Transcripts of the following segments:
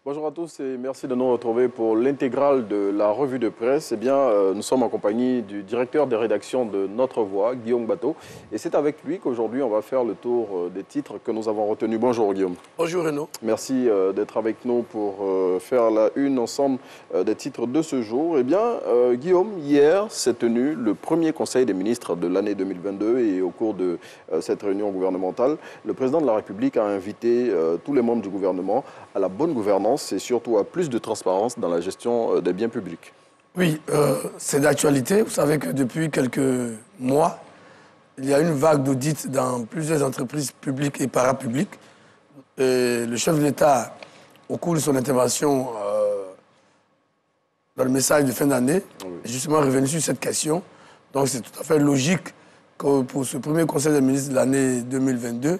Bonjour à tous et merci de nous retrouver pour l'intégrale de la revue de presse. Eh bien, nous sommes en compagnie du directeur des rédactions de Notre Voix, Guillaume Bateau. Et c'est avec lui qu'aujourd'hui, on va faire le tour des titres que nous avons retenus. Bonjour Guillaume. Bonjour Renaud. Merci d'être avec nous pour faire la une ensemble des titres de ce jour. Eh bien, Guillaume, hier s'est tenu le premier conseil des ministres de l'année 2022 et au cours de cette réunion gouvernementale, le président de la République a invité tous les membres du gouvernement à la bonne gouvernance et surtout à plus de transparence dans la gestion des biens publics. Oui, c'est d'actualité. Vous savez que depuis quelques mois, il y a une vague d'audits dans plusieurs entreprises publiques et parapubliques. Et le chef de l'État, au cours de son intervention dans le message de fin d'année, est justement revenu sur cette question. Donc c'est tout à fait logique que pour ce premier conseil des ministres de l'année 2022, le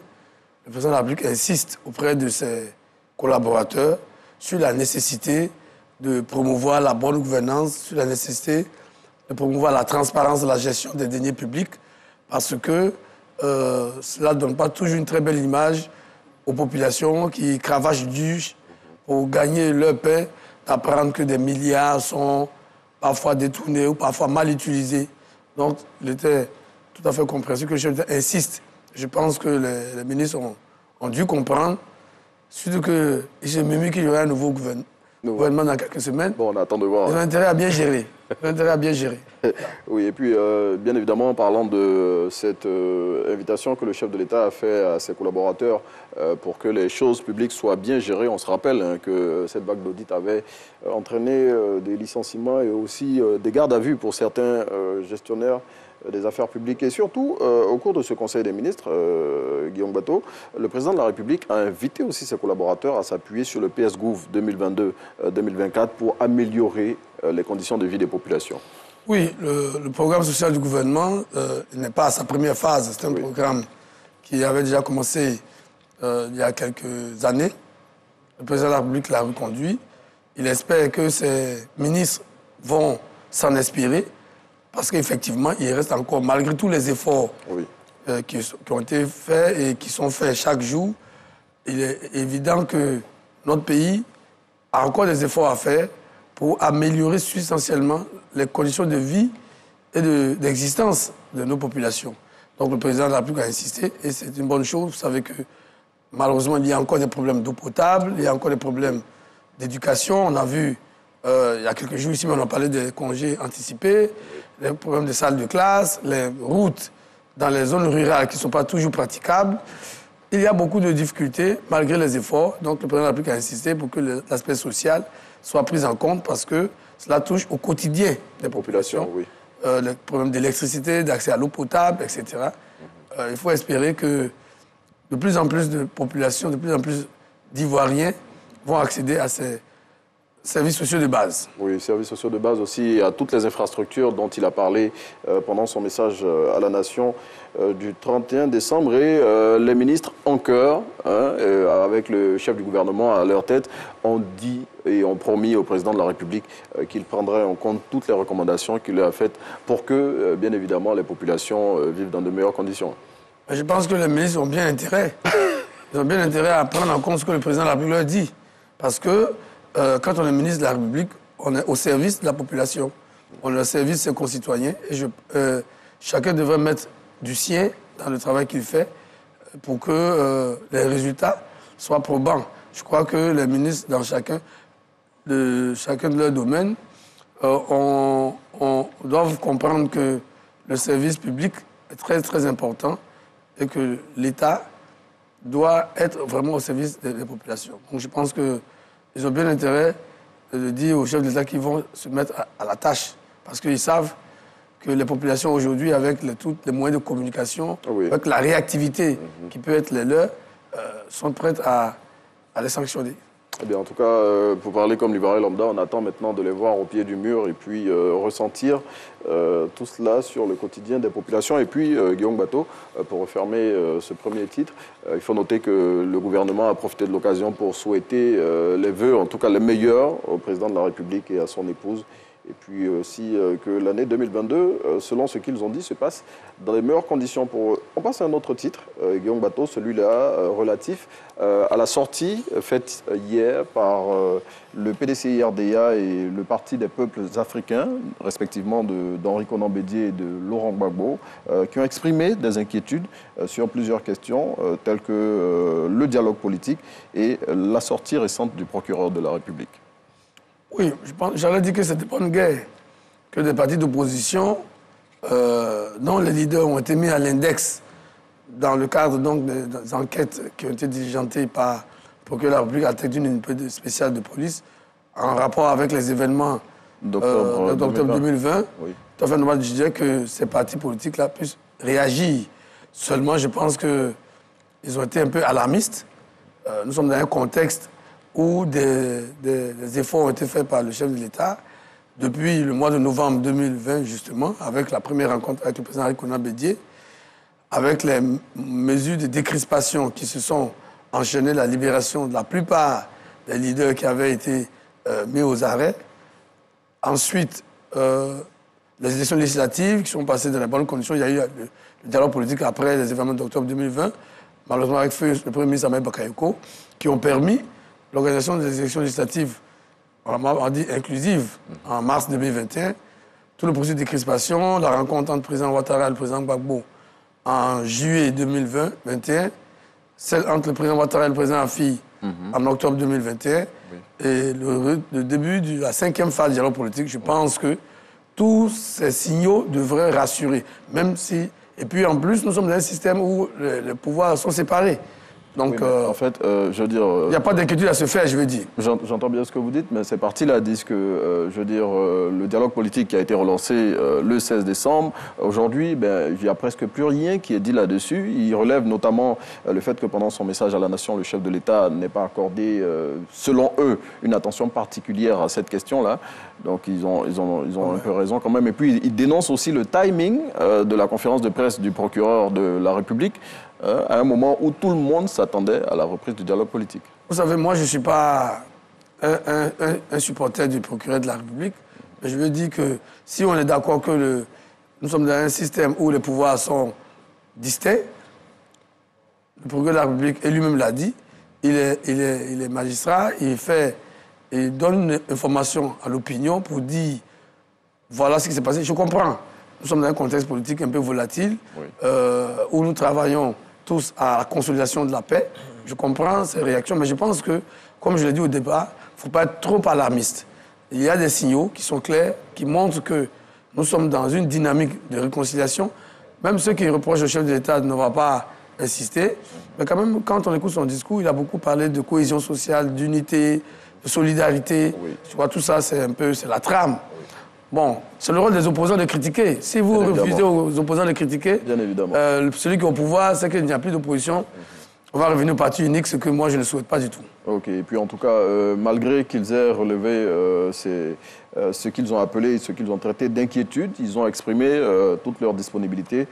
président de la République insiste auprès de ses collaborateurs sur la nécessité de promouvoir la bonne gouvernance, sur la nécessité de promouvoir la transparence de la gestion des deniers publics, parce que cela ne donne pas toujours une très belle image aux populations qui cravachent dur pour gagner leur pain, d'apprendre que des milliards sont parfois détournés ou parfois mal utilisés. Donc, il était tout à fait compréhensible que le chef d'État insiste. Je pense que les ministres ont dû comprendre. Surtout que j'ai même qu'il y aura un nouveau gouvernement dans quelques semaines. Bon, on attend de voir. Ils ont intérêt à bien gérer. Oui, et puis, bien évidemment, en parlant de cette invitation que le chef de l'État a fait à ses collaborateurs pour que les choses publiques soient bien gérées, on se rappelle que cette vague d'audit avait entraîné des licenciements et aussi des gardes à vue pour certains gestionnaires des affaires publiques. Et surtout, au cours de ce Conseil des ministres, Guillaume Bateau, le président de la République a invité aussi ses collaborateurs à s'appuyer sur le PS-Gouv 2022-2024 pour améliorer les conditions de vie des populations. Oui, le programme social du gouvernement n'est pas à sa première phase. C'est un programme qui avait déjà commencé il y a quelques années. Le président de la République l'a reconduit. Il espère que ses ministres vont s'en inspirer. Parce qu'effectivement, il reste encore, malgré tous les efforts qui ont été faits et qui sont faits chaque jour, il est évident que notre pays a encore des efforts à faire pour améliorer substantiellement les conditions de vie et d'existence de nos populations. Donc le président de la République a insisté et c'est une bonne chose. Vous savez que malheureusement, il y a encore des problèmes d'eau potable, il y a encore des problèmes d'éducation. On a vu il y a quelques jours ici, on a parlé des congés anticipés, les problèmes de salles de classe, les routes dans les zones rurales qui ne sont pas toujours praticables. Il y a beaucoup de difficultés malgré les efforts. Donc le président de la République a insisté pour que l'aspect social soit pris en compte parce que cela touche au quotidien des populations. Les problèmes d'électricité, d'accès à l'eau potable, etc. Il faut espérer que de plus en plus de populations, de plus en plus d'Ivoiriens vont accéder à ces services sociaux de base. Oui, services sociaux de base aussi, à toutes les infrastructures dont il a parlé pendant son message à la Nation du 31 décembre. Et les ministres en chœur, avec le chef du gouvernement à leur tête, ont dit et ont promis au président de la République qu'il prendrait en compte toutes les recommandations qu'il a faites pour que, bien évidemment, les populations vivent dans de meilleures conditions. Je pense que les ministres ont bien intérêt. Ils ont bien intérêt à prendre en compte ce que le président de la République leur dit. Parce que quand on est ministre de la République, on est au service de la population. On est au service de ses concitoyens. Et chacun devrait mettre du sien dans le travail qu'il fait pour que les résultats soient probants. Je crois que les ministres, dans chacun de leurs domaines, doivent comprendre que le service public est très, très important et que l'État doit être vraiment au service des populations. Donc je pense que ils ont bien intérêt de dire aux chefs d'État qu'ils vont se mettre à la tâche. Parce qu'ils savent que les populations aujourd'hui, avec tous les moyens de communication, avec la réactivité qui peut être les leurs, sont prêtes à les sanctionner. Eh bien, en tout cas, pour parler comme l'Ivoirien lambda, on attend maintenant de les voir au pied du mur et puis ressentir tout cela sur le quotidien des populations. Et puis, Guillaume Bateau, pour refermer ce premier titre, il faut noter que le gouvernement a profité de l'occasion pour souhaiter les vœux, en tout cas les meilleurs, au président de la République et à son épouse. et puis aussi que l'année 2022, selon ce qu'ils ont dit, se passe dans les meilleures conditions pour eux. On passe à un autre titre, Guillaume Bateau, celui-là relatif à la sortie faite hier par le PDCI-RDA et le Parti des peuples africains, respectivement d'Henri Konan Bédié et de Laurent Gbagbo, qui ont exprimé des inquiétudes sur plusieurs questions, telles que le dialogue politique et la sortie récente du procureur de la République. Oui, j'allais dire que ce n'était pas une guerre, que des partis d'opposition dont les leaders ont été mis à l'index dans le cadre donc, des enquêtes qui ont été diligentées par le procureur de la République à la tête d'une unité spéciale de police en rapport avec les événements d'octobre 2020. Oui. Tout à fait normal de dire que ces partis politiques-là puissent réagir. Seulement, je pense qu'ils ont été un peu alarmistes. Nous sommes dans un contexte où des efforts ont été faits par le chef de l'État depuis le mois de novembre 2020, justement, avec la première rencontre avec le président Henri Konan Bédié, avec les mesures de décrispation qui se sont enchaînées, la libération de la plupart des leaders qui avaient été mis aux arrêts. Ensuite, les élections législatives qui sont passées dans les bonnes conditions. Il y a eu le dialogue politique après les événements d'octobre 2020, malheureusement avec le Premier ministre Ahmed Bakayoko, qui ont permis l'organisation des élections législatives, on dit inclusives, en mars 2021. Tout le processus de décrispation, la rencontre entre le président Ouattara et le président Gbagbo en juillet 2021, celle entre le président Ouattara et le président Afi en octobre 2021, et le début de la 5e phase du dialogue politique. Je pense que tous ces signaux devraient rassurer, même si... Et puis en plus, nous sommes dans un système où les pouvoirs sont séparés. Donc, oui, en fait, je veux dire... il n'y a pas d'inquiétude à se faire, je veux dire. J'entends bien ce que vous dites, mais ces partis-là disent que, je veux dire, le dialogue politique qui a été relancé le 16 décembre, aujourd'hui, il n'y a presque plus rien qui est dit là-dessus. Ils relèvent notamment le fait que pendant son message à la nation, le chef de l'État n'ait pas accordé, selon eux, une attention particulière à cette question-là. Donc, ils ont un peu raison quand même. Et puis, ils dénoncent aussi le timing de la conférence de presse du procureur de la République, à un moment où tout le monde s'attendait à la reprise du dialogue politique. Vous savez, moi, je ne suis pas un supporter du procureur de la République, mais je veux dire que si on est d'accord que nous sommes dans un système où les pouvoirs sont distincts, le procureur de la République, et lui-même l'a dit, il est magistrat, il donne une information à l'opinion pour dire voilà ce qui s'est passé. Je comprends. Nous sommes dans un contexte politique un peu volatile, où nous travaillons tous à la consolidation de la paix. Je comprends ces réactions, mais je pense que, comme je l'ai dit au départ, il ne faut pas être trop alarmiste. Il y a des signaux qui sont clairs, qui montrent que nous sommes dans une dynamique de réconciliation. Même ceux qui reprochent au chef de l'État ne vont pas insister. Mais quand même, quand on écoute son discours, il a beaucoup parlé de cohésion sociale, d'unité, de solidarité. Oui. Je crois que tout ça, c'est la trame. Bon, c'est le rôle des opposants de critiquer. Si vous refusez aux opposants de critiquer, bien évidemment. Celui qui est au pouvoir, c'est qu'il n'y a plus d'opposition. On va revenir au parti unique, ce que moi, je ne souhaite pas du tout. OK. Et puis, en tout cas, malgré qu'ils aient relevé ce qu'ils ont appelé, ce qu'ils ont traité d'inquiétude, ils ont exprimé toute leur disponibilité,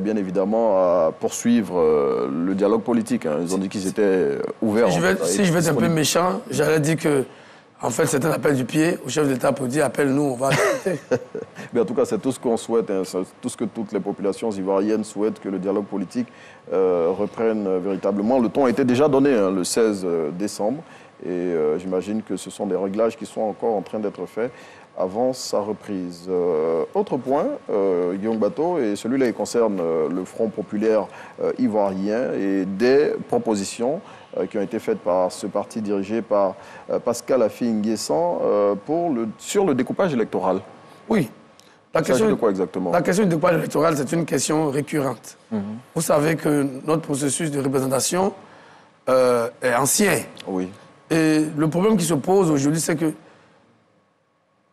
bien évidemment, à poursuivre le dialogue politique. Hein. Ils ont dit qu'ils étaient ouverts. Si je vais être un peu méchant, j'allais dire que en fait, c'est un appel du pied au chef d'État pour dire « appelle-nous, on va accepter ». Mais en tout cas, c'est tout ce qu'on souhaite, hein, tout ce que toutes les populations ivoiriennes souhaitent, que le dialogue politique reprenne véritablement. Le ton a été déjà donné le 16 décembre et j'imagine que ce sont des réglages qui sont encore en train d'être faits avant sa reprise. Autre point, Guillaume Bateau, et celui-là il concerne le Front populaire ivoirien et des propositions qui ont été faites par ce parti dirigé par Pascal Affi N'Guessan sur le découpage électoral. Oui. Il s'agit de quoi exactement? La question du découpage électoral, c'est une question récurrente. Vous savez que notre processus de représentation est ancien. Oui. Et le problème qui se pose aujourd'hui, c'est que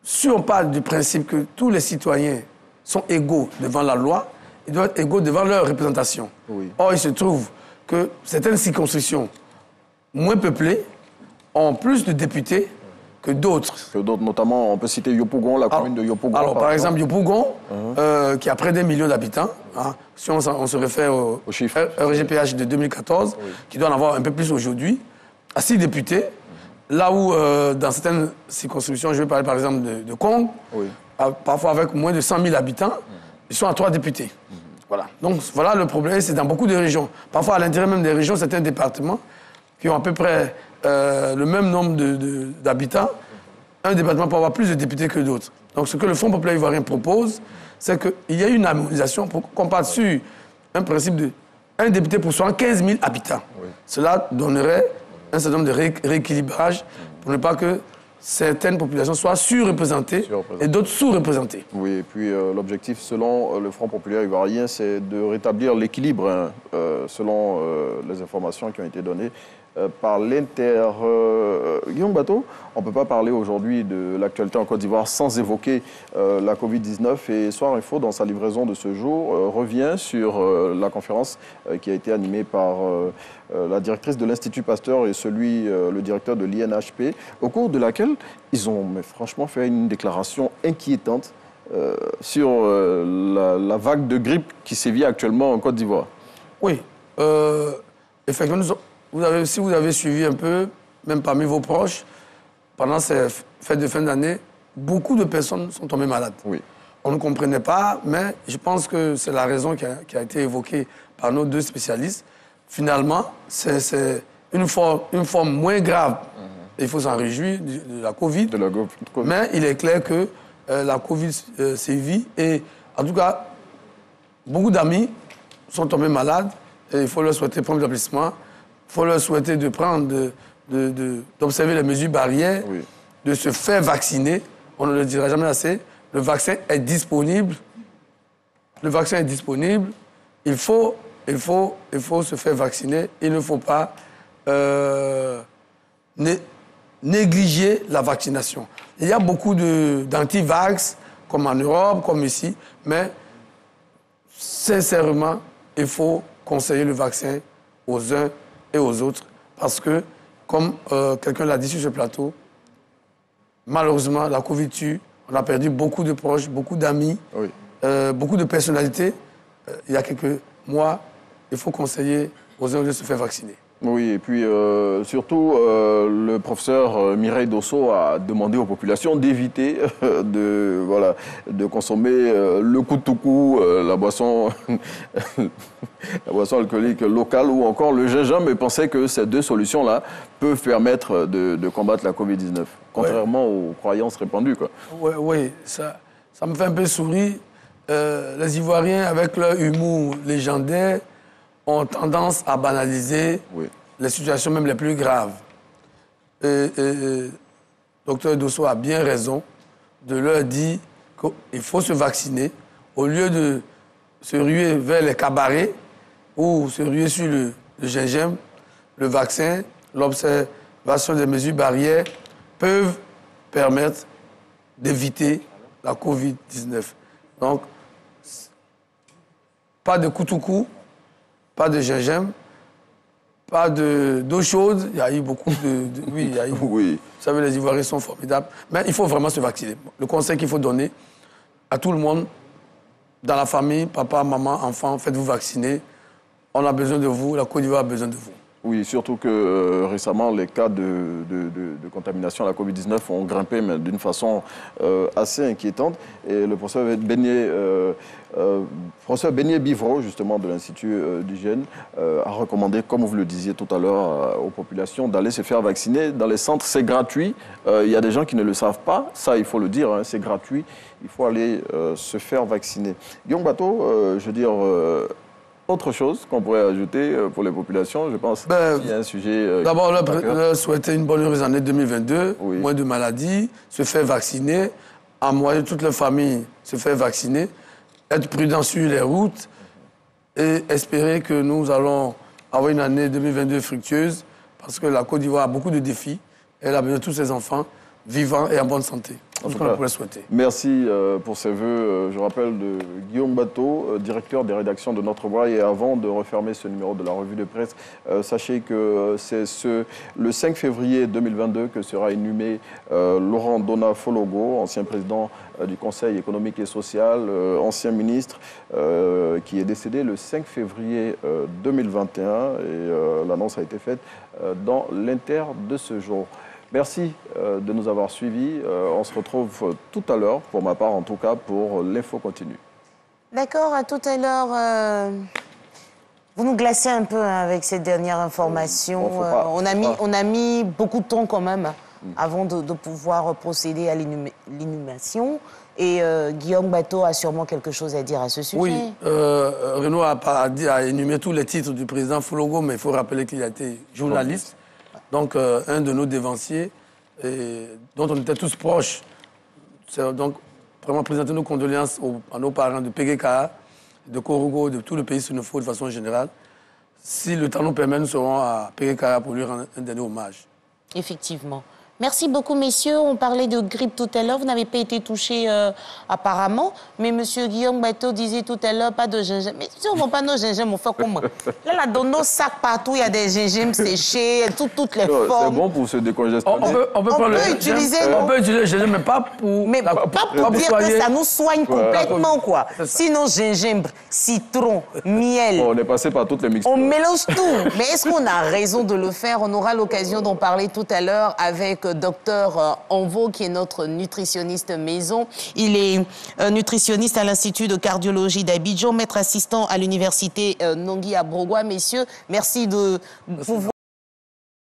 si on parle du principe que tous les citoyens sont égaux devant la loi, ils doivent être égaux devant leur représentation. Oui. Or, il se trouve que certaines circonscriptions moins peuplées ont plus de députés que d'autres. Notamment, on peut citer Yopougon, la commune de Yopougon. Alors, par exemple, Yopougon, qui a près d'1 million d'habitants, hein, si on se réfère au RGPH de 2014, qui doit en avoir un peu plus aujourd'hui, a 6 députés, là où, dans certaines circonscriptions, je vais parler par exemple de Kong, Oui. Parfois avec moins de 100 000 habitants, ils sont à 3 députés. Voilà. Donc voilà le problème, c'est dans beaucoup de régions. Parfois à l'intérieur même des régions, certains départements qui ont à peu près le même nombre d'habitants, un département peut avoir plus de députés que d'autres. Donc ce que le Front populaire ivoirien propose, c'est qu'il y ait une harmonisation pour qu'on parte sur un principe de un député pour 75 000 habitants. Oui. Cela donnerait un certain nombre de rééquilibrage pour ne pas que certaines populations soient surreprésentées et d'autres sous-représentées. Oui, et puis l'objectif, selon le Front populaire ivoirien, c'est de rétablir l'équilibre, hein, selon les informations qui ont été données par l'Inter. Guillaume Bateau, on ne peut pas parler aujourd'hui de l'actualité en Côte d'Ivoire sans évoquer la Covid-19. Et Soir Info, dans sa livraison de ce jour, revient sur la conférence qui a été animée par la directrice de l'Institut Pasteur et le directeur de l'INHP, au cours de laquelle ils ont franchement fait une déclaration inquiétante sur la vague de grippe qui sévit actuellement en Côte d'Ivoire. Oui, effectivement, si vous avez suivi un peu, même parmi vos proches, pendant ces fêtes de fin d'année, beaucoup de personnes sont tombées malades. Oui. On ne comprenait pas, mais je pense que c'est la raison qui a été évoquée par nos deux spécialistes. Finalement, c'est une forme moins grave. Il faut s'en réjouir de la Covid. Mais il est clair que la Covid sévit. Et en tout cas, beaucoup d'amis sont tombés malades. Et il faut leur souhaiter prompt établissement. Il faut leur souhaiter d'observer les mesures barrières, oui, de se faire vacciner. On ne le dira jamais assez. Le vaccin est disponible. Le vaccin est disponible. Il faut se faire vacciner. Il ne faut pas négliger la vaccination. Il y a beaucoup d'anti-vax, comme en Europe, comme ici, mais sincèrement, il faut conseiller le vaccin aux uns et aux autres, parce que, comme quelqu'un l'a dit sur ce plateau, malheureusement, la Covid tue. On a perdu beaucoup de proches, beaucoup d'amis, oui, beaucoup de personnalités. Il y a quelques mois, il faut conseiller aux uns et aux autres de se faire vacciner. Oui, et puis surtout, le professeur Mireille Dosso a demandé aux populations d'éviter de consommer le koutoukou, la boisson alcoolique locale ou encore le gingembre, et pensait que ces deux solutions-là peuvent permettre de combattre la Covid-19, contrairement aux croyances répandues, quoi. Oui, ça me fait un peu sourire. Les Ivoiriens, avec leur humour légendaire, ont tendance à banaliser, oui, les situations même les plus graves. Docteur Dosso a bien raison de leur dire qu'il faut se vacciner au lieu de se ruer vers les cabarets ou se ruer sur le gingembre. Le vaccin, l'observation des mesures barrières peuvent permettre d'éviter la Covid-19. Donc, pas de koutoukou, pas de gingembre, pas d'eau chaude. Il y a eu beaucoup oui, il y a eu... Oui. Vous savez, les Ivoiriens sont formidables. Mais il faut vraiment se vacciner. Le conseil qu'il faut donner à tout le monde, dans la famille, papa, maman, enfant, faites-vous vacciner. On a besoin de vous, la Côte d'Ivoire a besoin de vous. Oui, surtout que récemment, les cas de contamination à la Covid-19 ont grimpé, mais d'une façon assez inquiétante. Et le professeur Beignet Bivreau, justement, de l'Institut d'hygiène, a recommandé, comme vous le disiez tout à l'heure, aux populations d'aller se faire vacciner. Dans les centres, c'est gratuit. Il y a des gens qui ne le savent pas. Ça, il faut le dire, hein, c'est gratuit. Il faut aller se faire vacciner. Guillaume Bateau, je veux dire... autre chose qu'on pourrait ajouter pour les populations, je pense qu'il y a un sujet... D'abord, leur souhaiter une bonne heureuse année 2022, oui, moins de maladies, se faire vacciner, en moyenne toute la famille se faire vacciner, être prudent sur les routes et espérer que nous allons avoir une année 2022 fructueuse, parce que la Côte d'Ivoire a beaucoup de défis, et elle a besoin de tous ses enfants vivants et en bonne santé. C'est ce qu'on pourrait souhaiter. Merci pour ces vœux. Je rappelle de Guillaume Bateau, directeur des rédactions de Notre Voix. Et avant de refermer ce numéro de la revue de presse, sachez que c'est le 5 février 2022 que sera inhumé Laurent Dona Fologo, ancien président du Conseil économique et social, ancien ministre, qui est décédé le 5 février 2021. Et l'annonce a été faite dans l'Inter de ce jour. Merci de nous avoir suivis. On se retrouve tout à l'heure, pour ma part en tout cas, pour l'info continue. D'accord, à tout à l'heure. Vous nous glacez un peu avec ces dernières informations. On a mis beaucoup de temps quand même avant de pouvoir procéder à l'inhumation. Et Guillaume Bateau a sûrement quelque chose à dire à ce sujet. Oui, Renaud a énuméré tous les titres du président Fologo, mais il faut rappeler qu'il a été journaliste. Donc, un de nos dévanciers, dont on était tous proches. Donc, vraiment présenter nos condoléances à nos parents de Péguéka, de Korogo, de tout le pays Sénéfo de façon générale. Si le temps nous permet, nous serons à Péguéka pour lui rendre un dernier hommage. Effectivement. Merci beaucoup, messieurs. On parlait de grippe tout à l'heure. Vous n'avez pas été touché apparemment. Mais M. Guillaume Bateau disait tout à l'heure, pas de gingembre. Mais si on ne vend pas nos gingembre, on fait comment? Là, dans nos sacs partout, il y a des gingembre séchés, toutes les formes. C'est bon pour se décongestionner. On peut utiliser le gingembre, mais pas pour... Mais pas pour dire que ça nous soigne complètement, quoi. Sinon, gingembre, citron, miel... On est passé par toutes les mixtures. On mélange tout. Mais est-ce qu'on a raison de le faire? On aura l'occasion d'en parler tout à l'heure avec Docteur Envo, qui est notre nutritionniste maison. Il est nutritionniste à l'Institut de cardiologie d'Abidjan, maître assistant à l'université Nongui à Brogua. Messieurs, merci de pouvoir...